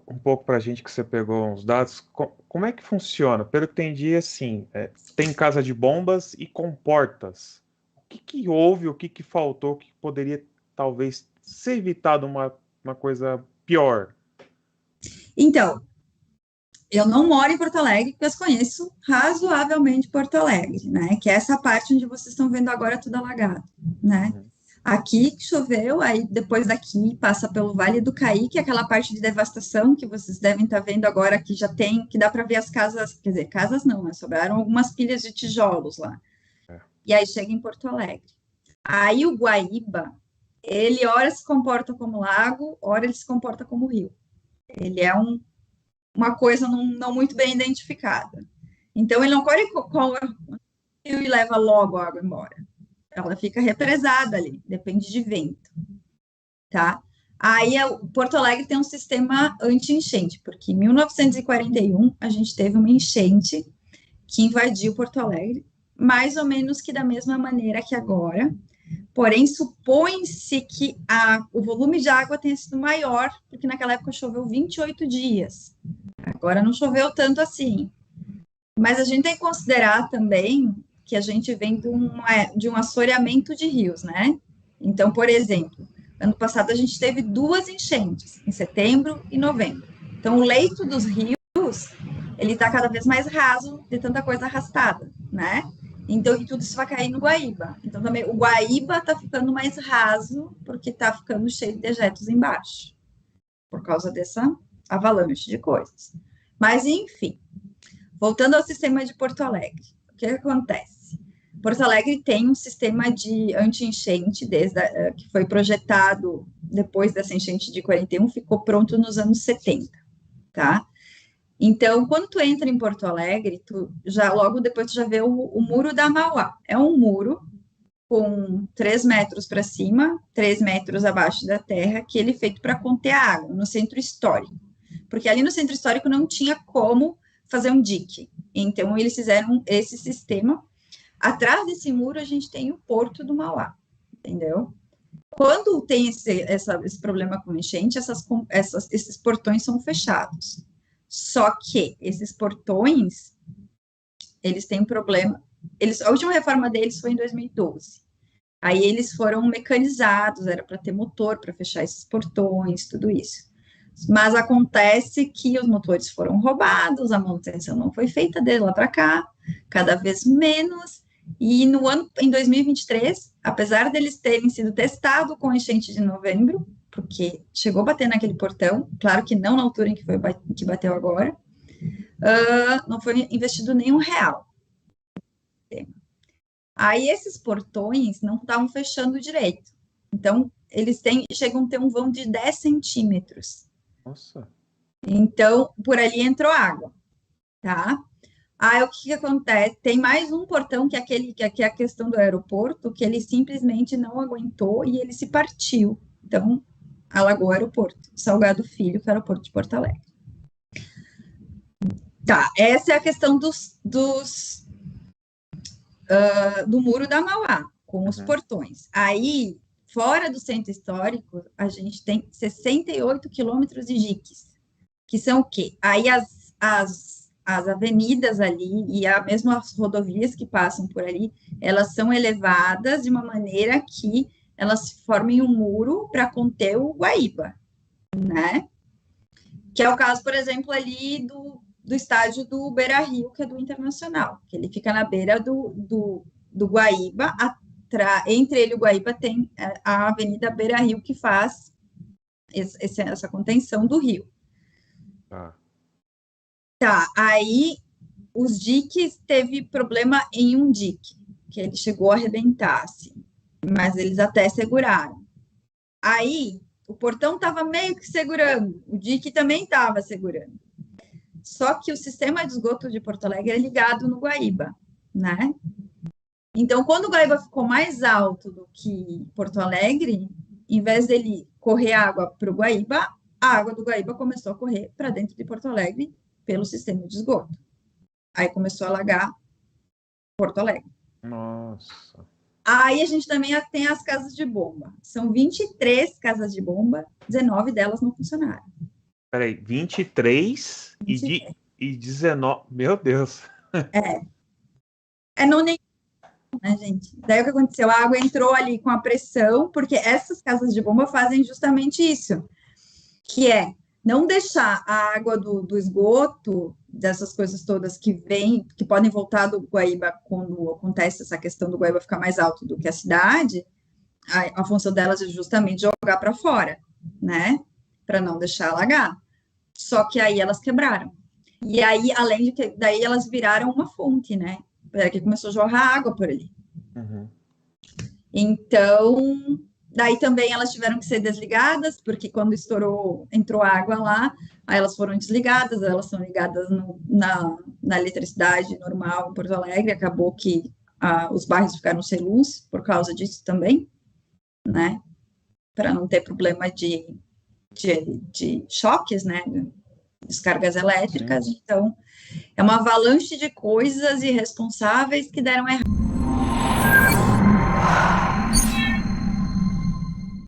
Um pouco para a gente que você pegou uns dados, como é que funciona? Pelo que entendi, assim, tem casa de bombas e comportas. O que que houve, o que que faltou, que poderia talvez ser evitado uma coisa pior? Então, eu não moro em Porto Alegre, mas conheço razoavelmente Porto Alegre, né? Que é essa parte onde vocês estão vendo agora tudo alagado, né? Uhum. Aqui choveu, aí depois daqui passa pelo Vale do Caí, que é aquela parte de devastação que vocês devem estar vendo agora, que já tem, que dá para ver as casas, quer dizer, casas não, né? Sobraram algumas pilhas de tijolos lá. É. E aí chega em Porto Alegre. Aí o Guaíba, ele ora se comporta como lago, ora ele se comporta como rio. Ele é uma coisa não muito bem identificada. Então, ele não corre com o rio e leva logo a água embora. Ela fica represada ali, depende de vento, tá? Aí, Porto Alegre tem um sistema anti-enchente, porque em 1941 a gente teve uma enchente que invadiu Porto Alegre, mais ou menos que da mesma maneira que agora, porém supõe-se que o volume de água tenha sido maior, porque naquela época choveu 28 dias. Agora não choveu tanto assim. Mas a gente tem que considerar também que a gente vem de um assoreamento de rios, né? Então, por exemplo, ano passado a gente teve duas enchentes, em setembro e novembro. Então, o leito dos rios, ele está cada vez mais raso de tanta coisa arrastada, né? Então, e tudo isso vai cair no Guaíba. Então, também o Guaíba está ficando mais raso porque está ficando cheio de dejetos embaixo, por causa dessa avalanche de coisas. Mas, enfim, voltando ao sistema de Porto Alegre, o que acontece? Porto Alegre tem um sistema de anti-enchente, que foi projetado depois dessa enchente de 41, ficou pronto nos anos 70, tá? Então, quando tu entra em Porto Alegre, logo depois tu já vê o Muro da Mauá. É um muro com 3 metros para cima, 3 metros abaixo da terra, que ele é feito para conter a água no centro histórico. Porque ali no centro histórico não tinha como fazer um dique. Então, eles fizeram esse sistema. Atrás desse muro, a gente tem o Porto do Mauá, entendeu? Quando tem esse problema com enchente, esses portões são fechados. Só que esses portões, eles têm um problema. A última reforma deles foi em 2012. Aí eles foram mecanizados, era para ter motor para fechar esses portões, tudo isso. Mas acontece que os motores foram roubados, a manutenção não foi feita de lá para cá, cada vez menos. E no ano, em 2023, apesar deles terem sido testados com enchente de novembro, porque chegou a bater naquele portão, claro que não na altura em que bateu agora, não foi investido nenhum real. Aí esses portões não estavam fechando direito. Então, chegam a ter um vão de 10 centímetros. Nossa. Então, por ali entrou água, tá? Aí, o que acontece? Tem mais um portão, que é a questão do aeroporto, que ele simplesmente não aguentou e ele se partiu. Então, alagou o aeroporto. Salgado Filho, que é o aeroporto de Porto Alegre. Tá, essa é a questão do Muro da Mauá, com os Uhum. portões. Aí, fora do centro histórico, a gente tem 68 quilômetros de diques, que são o quê? Aí as avenidas ali e mesmo as rodovias que passam por ali, elas são elevadas de uma maneira que elas formem um muro para conter o Guaíba, né? Que é o caso, por exemplo, ali do estádio do Beira-Rio, que é do Internacional, que ele fica na beira do Guaíba, entre ele e o Guaíba tem a Avenida Beira-Rio, que faz essa contenção do rio. Tá. Tá, aí os diques, teve problema em um dique, que ele chegou a arrebentar, assim, mas eles até seguraram. Aí, o portão estava meio que segurando, o dique também estava segurando. Só que o sistema de esgoto de Porto Alegre é ligado no Guaíba, né? Então, quando o Guaíba ficou mais alto do que Porto Alegre, em vez dele correr água para o Guaíba, a água do Guaíba começou a correr para dentro de Porto Alegre pelo sistema de esgoto. Aí começou a alagar Porto Alegre. Nossa. Aí a gente também tem as casas de bomba. São 23 casas de bomba, 19 delas não funcionaram. Peraí, 23 e 19. Meu Deus. É no nenhum, né, gente? Daí o que aconteceu? A água entrou ali com a pressão, porque essas casas de bomba fazem justamente isso, que é não deixar a água do esgoto, dessas coisas todas que vêm, que podem voltar do Guaíba quando acontece essa questão do Guaíba ficar mais alto do que a cidade, a função delas é justamente jogar para fora, né? Para não deixar alagar. Só que aí elas quebraram. E aí, além de que, daí elas viraram uma fonte, né? Que começou a jorrar água por ali. Uhum. Então, daí também elas tiveram que ser desligadas, porque quando estourou, entrou água lá, aí elas foram desligadas, elas são ligadas na eletricidade normal em Porto Alegre, acabou que os bairros ficaram sem luz por causa disso também, né? Para não ter problema de choques, né? Descargas elétricas, Sim. então é uma avalanche de coisas irresponsáveis que deram errado.